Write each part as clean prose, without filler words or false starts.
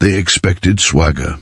They expected swagger.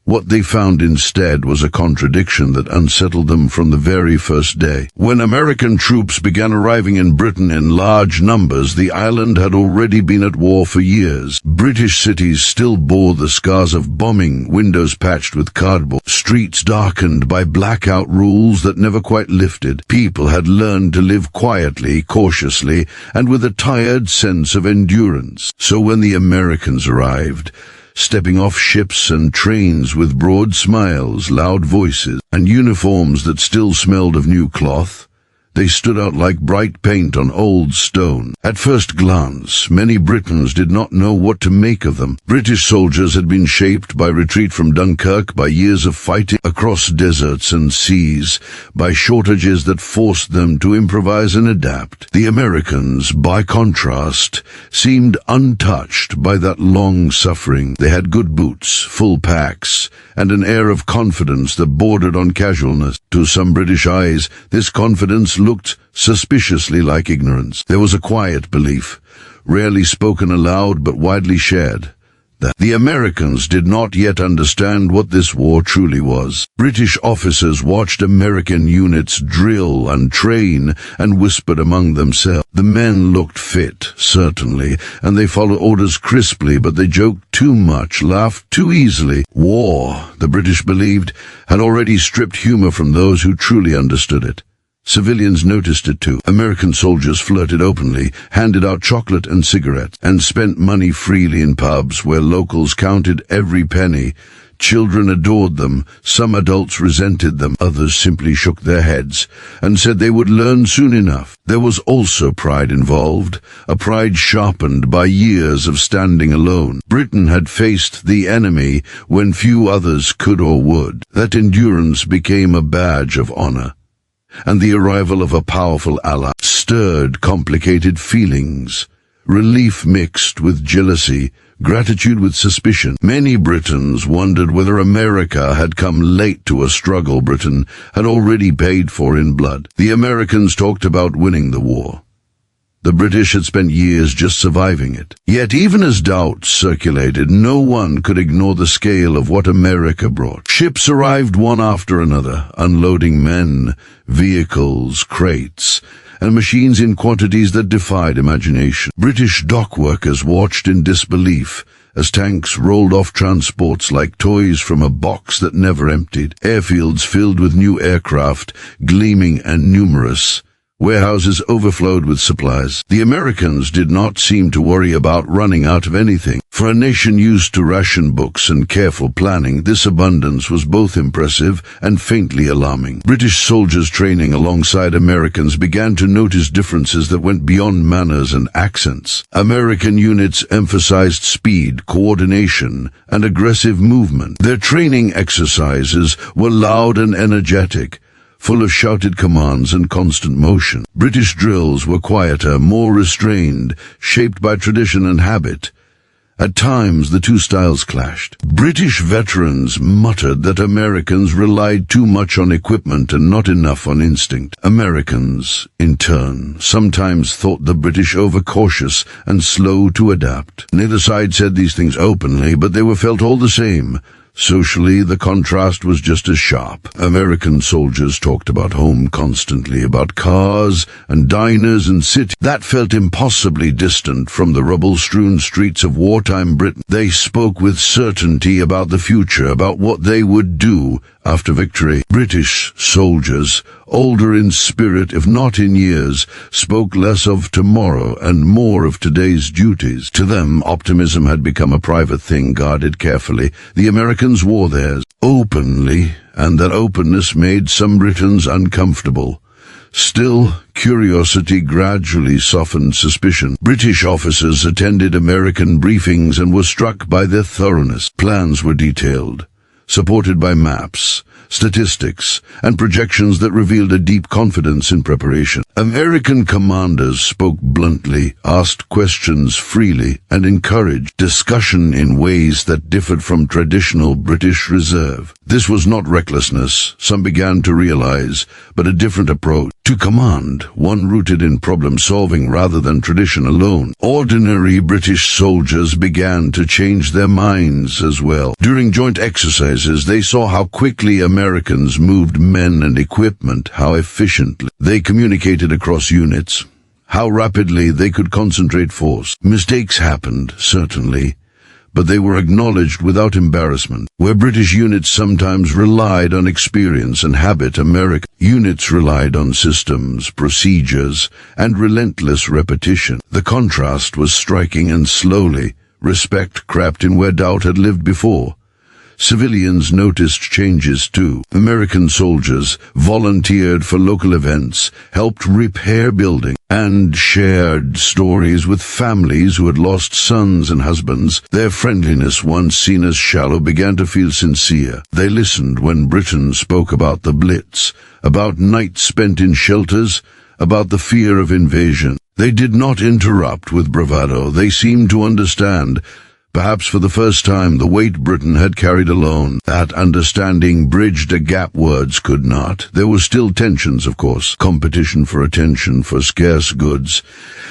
What they found instead was a contradiction that unsettled them from the very first day. When American troops began arriving in Britain in large numbers, the island had already been at war for years. British cities still bore the scars of bombing, windows patched with cardboard, streets darkened by blackout rules that never quite lifted. People had learned to live quietly, cautiously, and with a tired sense of endurance. So when the Americans arrived, stepping off ships and trains with broad smiles, loud voices, and uniforms that still smelled of new cloth, they stood out like bright paint on old stone. At first glance, many Britons did not know what to make of them. British soldiers had been shaped by retreat from Dunkirk, by years of fighting across deserts and seas, by shortages that forced them to improvise and adapt. The Americans, by contrast, seemed untouched by that long suffering. They had good boots, full packs, and an air of confidence that bordered on casualness. To some British eyes, this confidence looked suspiciously like ignorance. There was a quiet belief, rarely spoken aloud but widely shared, that the Americans did not yet understand what this war truly was. British officers watched American units drill and train and whispered among themselves. The men looked fit, certainly, and they followed orders crisply, but they joked too much, laughed too easily. War, the British believed, had already stripped humor from those who truly understood it. Civilians noticed it too. American soldiers flirted openly, handed out chocolate and cigarettes, and spent money freely in pubs where locals counted every penny. Children adored them, some adults resented them, others simply shook their heads and said they would learn soon enough. There was also pride involved, a pride sharpened by years of standing alone. Britain had faced the enemy when few others could or would. That endurance became a badge of honor, and the arrival of a powerful ally stirred complicated feelings, relief mixed with jealousy, gratitude with suspicion. Many Britons wondered whether America had come late to a struggle Britain had already paid for in blood. The Americans talked about winning the war. The British had spent years just surviving it. Yet even as doubts circulated, no one could ignore the scale of what America brought. Ships arrived one after another, unloading men, vehicles, crates, and machines in quantities that defied imagination. British dock workers watched in disbelief as tanks rolled off transports like toys from a box that never emptied. Airfields filled with new aircraft, gleaming and numerous. Warehouses overflowed with supplies. The Americans did not seem to worry about running out of anything. For a nation used to ration books and careful planning, this abundance was both impressive and faintly alarming. British soldiers training alongside Americans began to notice differences that went beyond manners and accents. American units emphasized speed, coordination, and aggressive movement. Their training exercises were loud and energetic, full of shouted commands and constant motion. British drills were quieter, more restrained, shaped by tradition and habit. At times, the two styles clashed. British veterans muttered that Americans relied too much on equipment and not enough on instinct. Americans, in turn, sometimes thought the British overcautious and slow to adapt. Neither side said these things openly, but they were felt all the same. Socially, the contrast was just as sharp. American soldiers talked about home constantly, about cars and diners and cities. That felt impossibly distant from the rubble-strewn streets of wartime Britain. They spoke with certainty about the future, about what they would do after victory. British soldiers, older in spirit if not in years, spoke less of tomorrow and more of today's duties. To them, optimism had become a private thing guarded carefully. The Americans wore theirs openly, and that openness made some Britons uncomfortable. Still, curiosity gradually softened suspicion. British officers attended American briefings and were struck by their thoroughness. Plans were detailed, supported by maps, statistics, and projections that revealed a deep confidence in preparation. American commanders spoke bluntly, asked questions freely, and encouraged discussion in ways that differed from traditional British reserve. This was not recklessness, some began to realize, but a different approach. to command, one rooted in problem-solving rather than tradition alone. Ordinary British soldiers began to change their minds as well. During joint exercises, they saw how quickly Americans moved men and equipment, how efficiently they communicated across units, how rapidly they could concentrate force. Mistakes happened, certainly, but they were acknowledged without embarrassment. Where British units sometimes relied on experience and habit, American units relied on systems, procedures, and relentless repetition. The contrast was striking, and slowly, respect crept in where doubt had lived before. Civilians noticed changes too. American soldiers volunteered for local events, helped repair buildings, and shared stories with families who had lost sons and husbands. Their friendliness, once seen as shallow, began to feel sincere. They listened when Britain spoke about the Blitz, about nights spent in shelters, about the fear of invasion. They did not interrupt with bravado. They seemed to understand. Perhaps for the first time, the weight Britain had carried alone. That understanding bridged a gap words could not. There were still tensions, of course. Competition for attention, for scarce goods,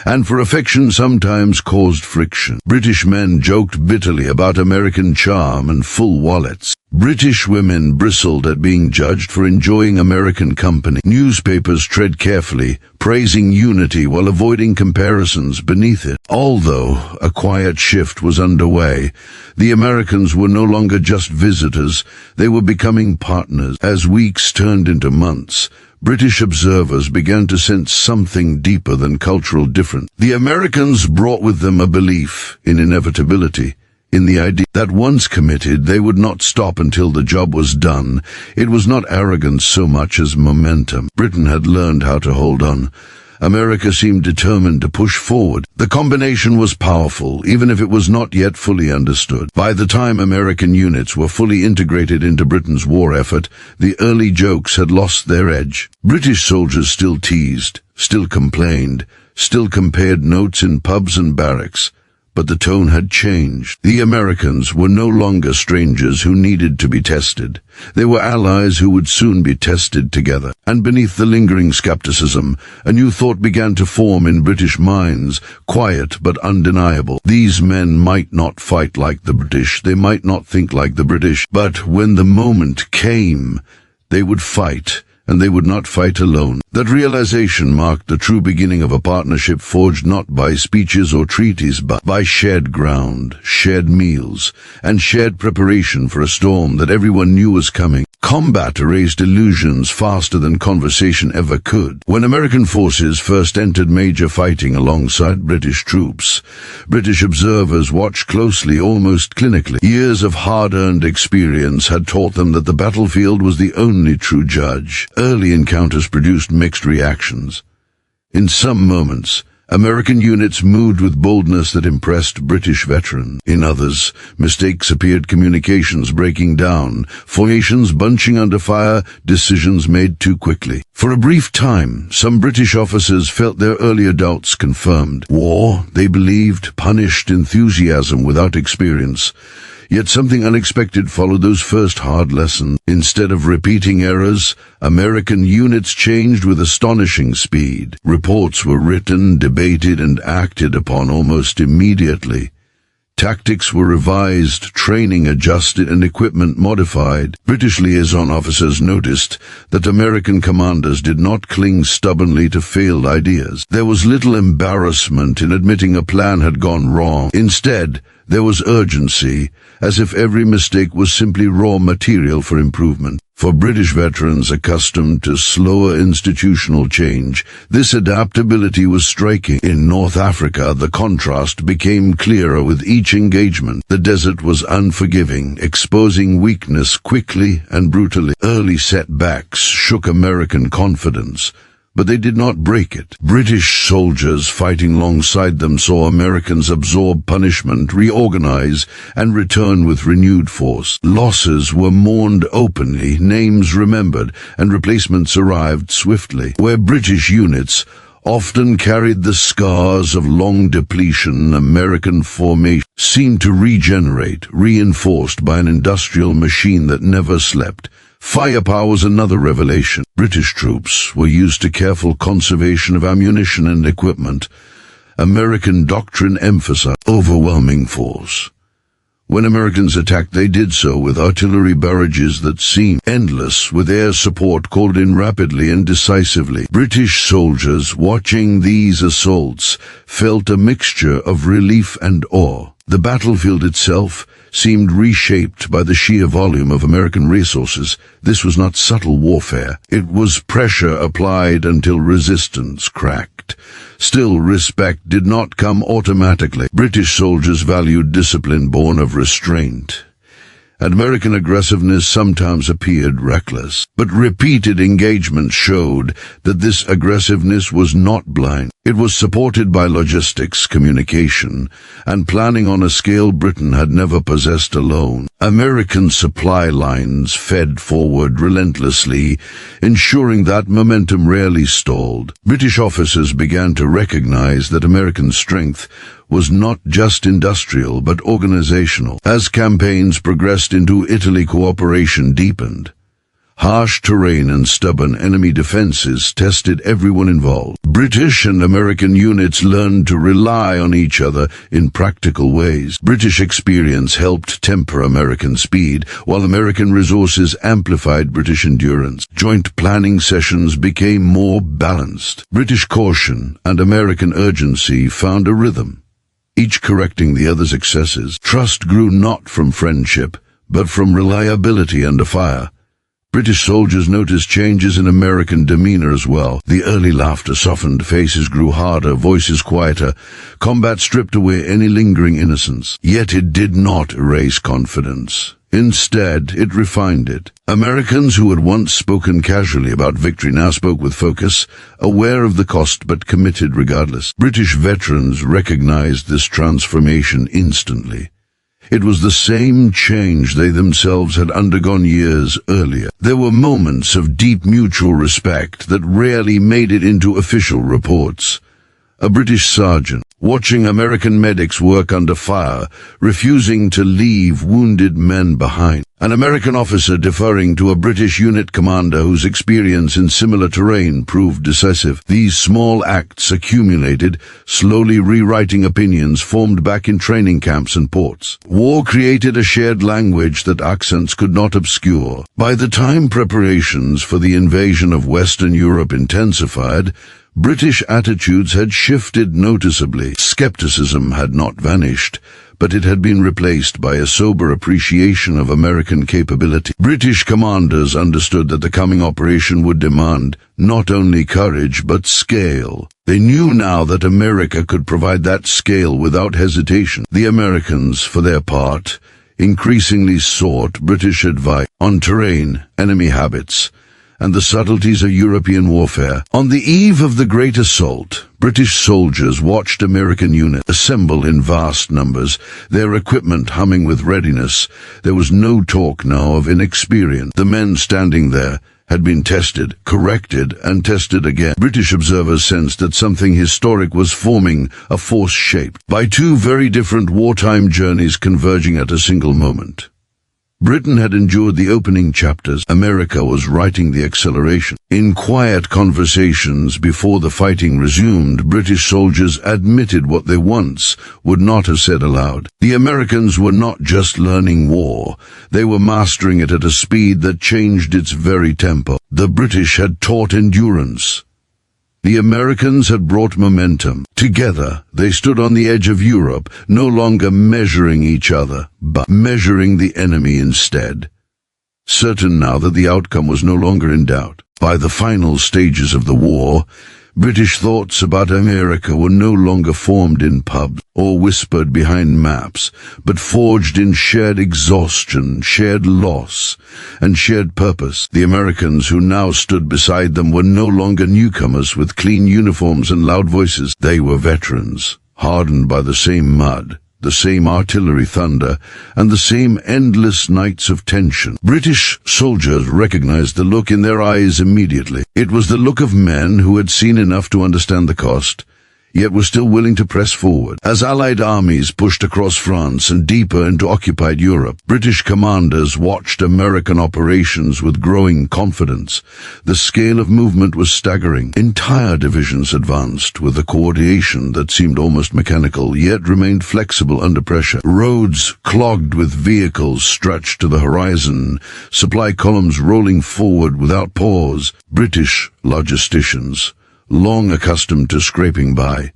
and for affection sometimes caused friction. British men joked bitterly about American charm and full wallets. British women bristled at being judged for enjoying American company. Newspapers tread carefully, praising unity while avoiding comparisons beneath it. Although a quiet shift was underway, the Americans were no longer just visitors, they were becoming partners. As weeks turned into months, British observers began to sense something deeper than cultural difference. The Americans brought with them a belief in inevitability, in the idea that once committed, they would not stop until the job was done. It was not arrogance so much as momentum. Britain had learned how to hold on. America seemed determined to push forward. The combination was powerful, even if it was not yet fully understood. By the time American units were fully integrated into Britain's war effort, the early jokes had lost their edge. British soldiers still teased, still complained, still compared notes in pubs and barracks. But the tone had changed. The Americans were no longer strangers who needed to be tested. They were allies who would soon be tested together. And beneath the lingering skepticism, a new thought began to form in British minds, quiet but undeniable. These men might not fight like the British, they might not think like the British, but when the moment came, they would fight. And they would not fight alone. That realization marked the true beginning of a partnership forged not by speeches or treaties, but by shared ground, shared meals, and shared preparation for a storm that everyone knew was coming. Combat erased illusions faster than conversation ever could. When American forces first entered major fighting alongside British troops, British observers watched closely, almost clinically. Years of hard-earned experience had taught them that the battlefield was the only true judge. Early encounters produced mixed reactions. In some moments, American units moved with boldness that impressed British veterans. In others, mistakes appeared, communications breaking down, formations bunching under fire, decisions made too quickly. For a brief time, some British officers felt their earlier doubts confirmed. War, they believed, punished enthusiasm without experience. Yet something unexpected followed those first hard lessons. Instead of repeating errors, American units changed with astonishing speed. Reports were written, debated, and acted upon almost immediately. Tactics were revised, training adjusted, and equipment modified. British liaison officers noticed that American commanders did not cling stubbornly to failed ideas. There was little embarrassment in admitting a plan had gone wrong. Instead, there was urgency, as if every mistake was simply raw material for improvement. For British veterans accustomed to slower institutional change, this adaptability was striking. In North Africa, the contrast became clearer with each engagement. The desert was unforgiving, exposing weakness quickly and brutally. Early setbacks shook American confidence, but they did not break it. British soldiers fighting alongside them saw Americans absorb punishment, reorganize, and return with renewed force. Losses were mourned openly, names remembered, and replacements arrived swiftly. Where British units often carried the scars of long depletion, American formation seemed to regenerate, reinforced by an industrial machine that never slept. Firepower was another revelation. British troops were used to careful conservation of ammunition and equipment. American doctrine emphasized overwhelming force. When Americans attacked, they did so with artillery barrages that seemed endless, with air support called in rapidly and decisively. British soldiers watching these assaults felt a mixture of relief and awe. The battlefield itself seemed reshaped by the sheer volume of American resources. This was not subtle warfare. It was pressure applied until resistance cracked. Still, respect did not come automatically. British soldiers valued discipline born of restraint, and American aggressiveness sometimes appeared reckless. But repeated engagement showed that this aggressiveness was not blind. It was supported by logistics, communication, and planning on a scale Britain had never possessed alone. American supply lines fed forward relentlessly, ensuring that momentum rarely stalled. British officers began to recognize that American strength was not just industrial but organizational. As campaigns progressed into Italy, cooperation deepened. Harsh terrain and stubborn enemy defenses tested everyone involved. British and American units learned to rely on each other in practical ways. British experience helped temper American speed, while American resources amplified British endurance. Joint planning sessions became more balanced. British caution and American urgency found a rhythm, each correcting the other's excesses. Trust grew not from friendship, but from reliability under fire. British soldiers noticed changes in American demeanor as well. The early laughter softened, faces grew harder, voices quieter. Combat stripped away any lingering innocence. Yet it did not erase confidence. Instead, it refined it. Americans who had once spoken casually about victory now spoke with focus, aware of the cost but committed regardless. British veterans recognized this transformation instantly. It was the same change they themselves had undergone years earlier. There were moments of deep mutual respect that rarely made it into official reports. A British sergeant, watching American medics work under fire, refusing to leave wounded men behind. An American officer deferring to a British unit commander whose experience in similar terrain proved decisive. These small acts accumulated, slowly rewriting opinions formed back in training camps and ports. War created a shared language that accents could not obscure. By the time preparations for the invasion of Western Europe intensified, British attitudes had shifted noticeably. Skepticism had not vanished, but it had been replaced by a sober appreciation of American capability. British commanders understood that the coming operation would demand not only courage but scale. They knew now that America could provide that scale without hesitation. The Americans, for their part, increasingly sought British advice on terrain, enemy habits, and the subtleties of European warfare. On the eve of the Great Assault, British soldiers watched American units assemble in vast numbers, their equipment humming with readiness. There was no talk now of inexperience. The men standing there had been tested, corrected, and tested again. British observers sensed that something historic was forming, a force shaped by two very different wartime journeys converging at a single moment. Britain had endured the opening chapters. America was writing the acceleration. In quiet conversations before the fighting resumed, British soldiers admitted what they once would not have said aloud. The Americans were not just learning war, they were mastering it at a speed that changed its very tempo. The British had taught endurance. The Americans had brought momentum. Together, they stood on the edge of Europe, no longer measuring each other, but measuring the enemy instead. Certain now that the outcome was no longer in doubt. By the final stages of the war, British thoughts about America were no longer formed in pubs or whispered behind maps, but forged in shared exhaustion, shared loss, and shared purpose. The Americans who now stood beside them were no longer newcomers with clean uniforms and loud voices. They were veterans, hardened by the same mud, the same artillery thunder, and the same endless nights of tension. British soldiers recognized the look in their eyes immediately. It was the look of men who had seen enough to understand the cost, yet was still willing to press forward. As Allied armies pushed across France and deeper into occupied Europe, British commanders watched American operations with growing confidence. The scale of movement was staggering. Entire divisions advanced with a coordination that seemed almost mechanical, yet remained flexible under pressure. Roads clogged with vehicles stretched to the horizon, supply columns rolling forward without pause. British logisticians, long accustomed to scraping by,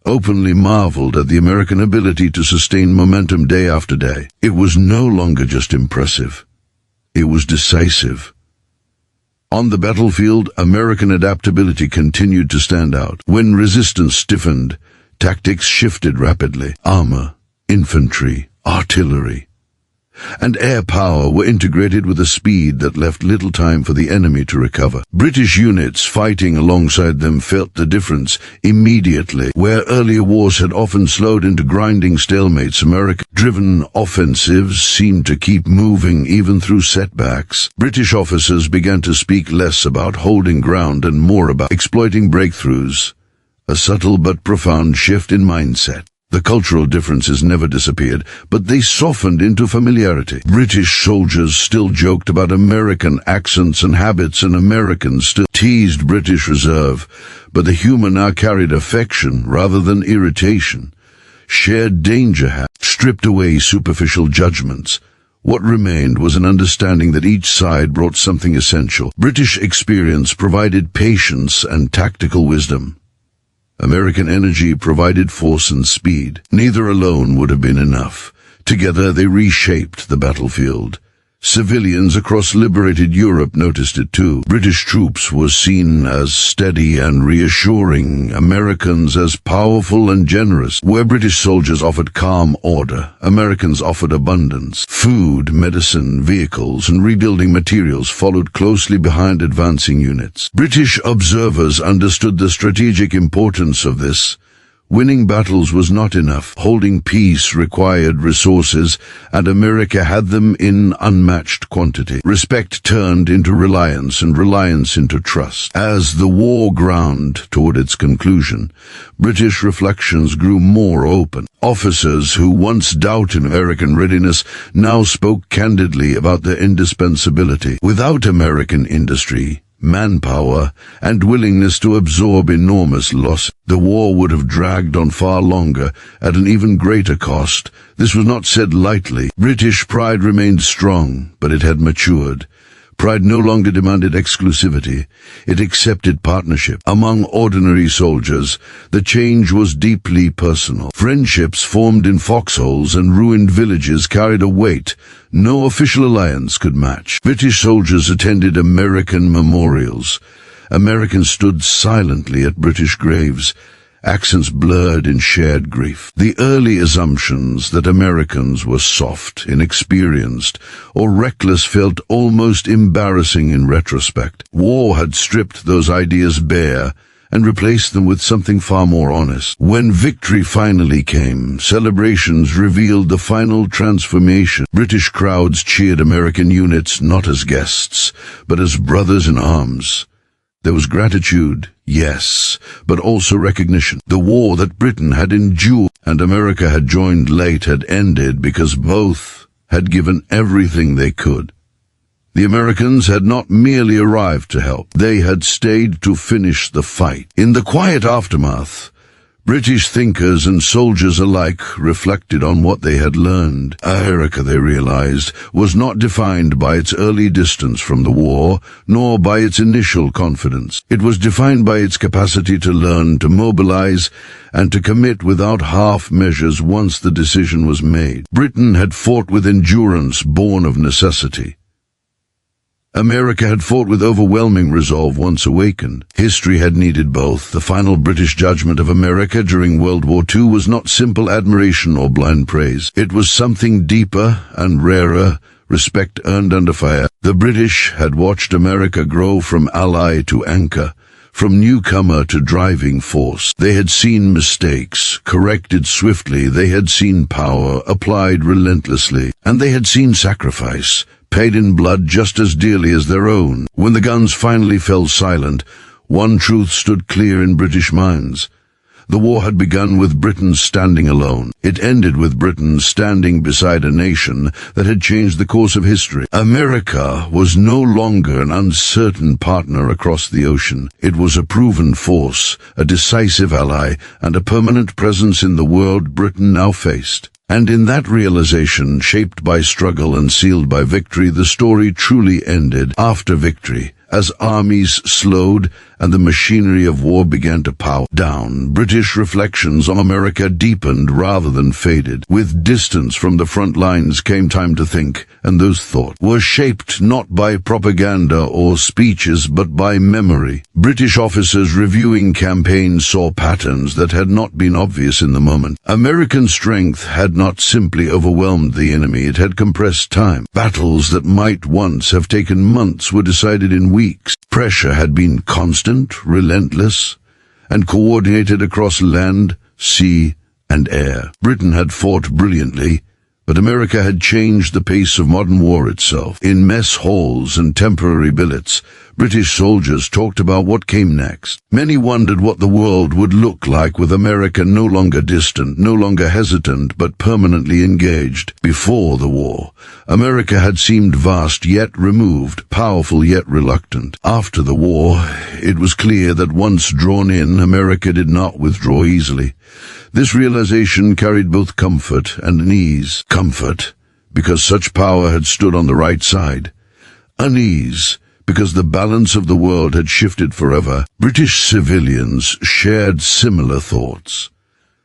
openly marveled at the American ability to sustain momentum day after day. It was no longer just impressive. It was decisive. On the battlefield, American adaptability continued to stand out. When resistance stiffened, tactics shifted rapidly. Armor, infantry, artillery, and air power were integrated with a speed that left little time for the enemy to recover. British units fighting alongside them felt the difference immediately. Where earlier wars had often slowed into grinding stalemates, American-driven offensives seemed to keep moving even through setbacks. British officers began to speak less about holding ground and more about exploiting breakthroughs, a subtle but profound shift in mindset. The cultural differences never disappeared, but they softened into familiarity. British soldiers still joked about American accents and habits, and Americans still teased British reserve, but the humor now carried affection rather than irritation. Shared danger had stripped away superficial judgments. What remained was an understanding that each side brought something essential. British experience provided patience and tactical wisdom. American energy provided force and speed. Neither alone would have been enough. Together they reshaped the battlefield. Civilians across liberated Europe noticed it too. British troops were seen as steady and reassuring, Americans as powerful and generous. Where British soldiers offered calm order, Americans offered abundance. Food, medicine, vehicles, and rebuilding materials followed closely behind advancing units. British observers understood the strategic importance of this. Winning battles was not enough. Holding peace required resources, and America had them in unmatched quantity. Respect turned into reliance, and reliance into trust. As the war ground toward its conclusion, British reflections grew more open. Officers who once doubted American readiness now spoke candidly about their indispensability. Without American industry, manpower, and willingness to absorb enormous loss, the war would have dragged on far longer, at an even greater cost. This was not said lightly. British pride remained strong, but it had matured. Pride no longer demanded exclusivity. It accepted partnership. Among ordinary soldiers, the change was deeply personal. Friendships formed in foxholes and ruined villages carried a weight no official alliance could match. British soldiers attended American memorials. Americans stood silently at British graves, accents blurred in shared grief. The early assumptions that Americans were soft, inexperienced, or reckless felt almost embarrassing in retrospect. War had stripped those ideas bare and replaced them with something far more honest. When victory finally came, celebrations revealed the final transformation. British crowds cheered American units not as guests, but as brothers in arms. There was gratitude, yes, but also recognition. The war that Britain had endured and America had joined late had ended because both had given everything they could. The Americans had not merely arrived to help, they had stayed to finish the fight. In the quiet aftermath, British thinkers and soldiers alike reflected on what they had learned. America, they realized, was not defined by its early distance from the war, nor by its initial confidence. It was defined by its capacity to learn, to mobilize, and to commit without half measures once the decision was made. Britain had fought with endurance born of necessity. America had fought with overwhelming resolve once awakened. History had needed both. The final British judgment of America during World War II was not simple admiration or blind praise. It was something deeper and rarer, respect earned under fire. The British had watched America grow from ally to anchor, from newcomer to driving force. They had seen mistakes, corrected swiftly. They had seen power, applied relentlessly. And they had seen sacrifice, paid in blood just as dearly as their own. When the guns finally fell silent, one truth stood clear in British minds. The war had begun with Britain standing alone. It ended with Britain standing beside a nation that had changed the course of history. America was no longer an uncertain partner across the ocean. It was a proven force, a decisive ally, and a permanent presence in the world Britain now faced. And in that realization, shaped by struggle and sealed by victory, the story truly ended after victory. As armies slowed and the machinery of war began to power down, British reflections on America deepened rather than faded. With distance from the front lines came time to think, and those thoughts were shaped not by propaganda or speeches but by memory. British officers reviewing campaigns saw patterns that had not been obvious in the moment. American strength had not simply overwhelmed the enemy, it had compressed time. Battles that might once have taken months were decided in weeks. Pressure had been constant, relentless, and coordinated across land, sea, and air. Britain had fought brilliantly, but America had changed the pace of modern war itself. In mess halls and temporary billets, British soldiers talked about what came next. Many wondered what the world would look like with America no longer distant, no longer hesitant, but permanently engaged. Before the war, America had seemed vast yet removed, powerful yet reluctant. After the war, it was clear that once drawn in, America did not withdraw easily. This realization carried both comfort and unease. Comfort, because such power had stood on the right side. Unease, because the balance of the world had shifted forever. British civilians shared similar thoughts.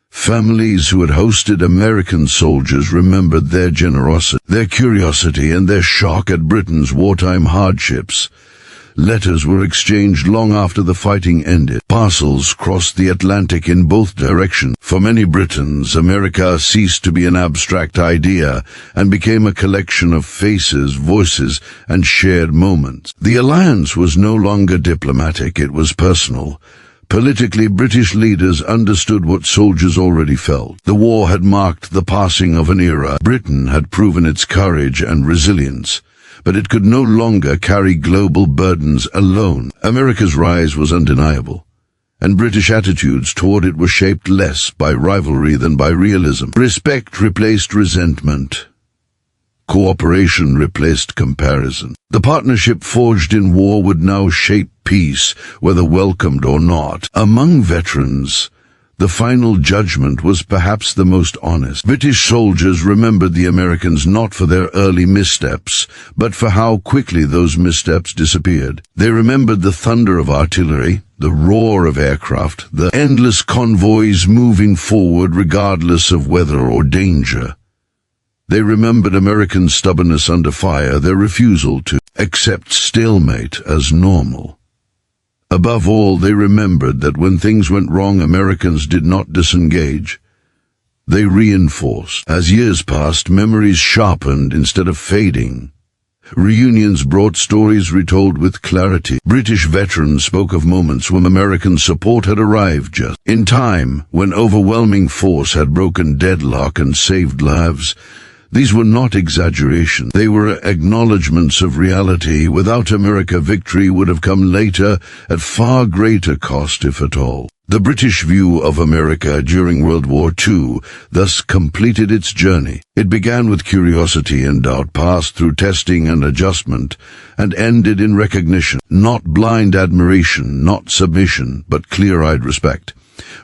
Families who had hosted American soldiers remembered their generosity, their curiosity, and their shock at Britain's wartime hardships. Letters were exchanged long after the fighting ended. Parcels crossed the Atlantic in both directions. For many Britons, America ceased to be an abstract idea and became a collection of faces, voices, and shared moments. The alliance was no longer diplomatic, it was personal. Politically, British leaders understood what soldiers already felt. The war had marked the passing of an era. Britain had proven its courage and resilience, but it could no longer carry global burdens alone. America's rise was undeniable, and British attitudes toward it were shaped less by rivalry than by realism. Respect replaced resentment. Cooperation replaced comparison. The partnership forged in war would now shape peace, whether welcomed or not. Among veterans, the final judgment was perhaps the most honest. British soldiers remembered the Americans not for their early missteps, but for how quickly those missteps disappeared. They remembered the thunder of artillery, the roar of aircraft, the endless convoys moving forward regardless of weather or danger. They remembered American stubbornness under fire, their refusal to accept stalemate as normal. Above all, they remembered that when things went wrong, Americans did not disengage. They reinforced. As years passed, memories sharpened instead of fading. Reunions brought stories retold with clarity. British veterans spoke of moments when American support had arrived just in time, when overwhelming force had broken deadlock and saved lives. These were not exaggerations. They were acknowledgments of reality. Without America, victory would have come later, at far greater cost, if at all. The British view of America during World War II thus completed its journey. It began with curiosity and doubt, passed through testing and adjustment, and ended in recognition. Not blind admiration, not submission, but clear-eyed respect.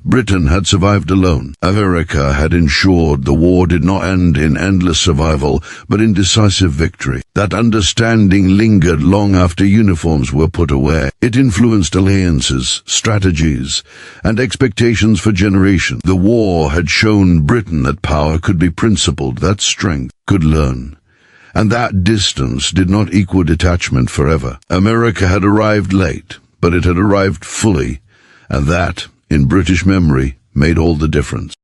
Britain had survived alone. America had ensured the war did not end in endless survival, but in decisive victory. That understanding lingered long after uniforms were put away. It influenced alliances, strategies, and expectations for generations. The war had shown Britain that power could be principled, that strength could learn, and that distance did not equal detachment forever. America had arrived late, but it had arrived fully, and that, in British memory, made all the difference.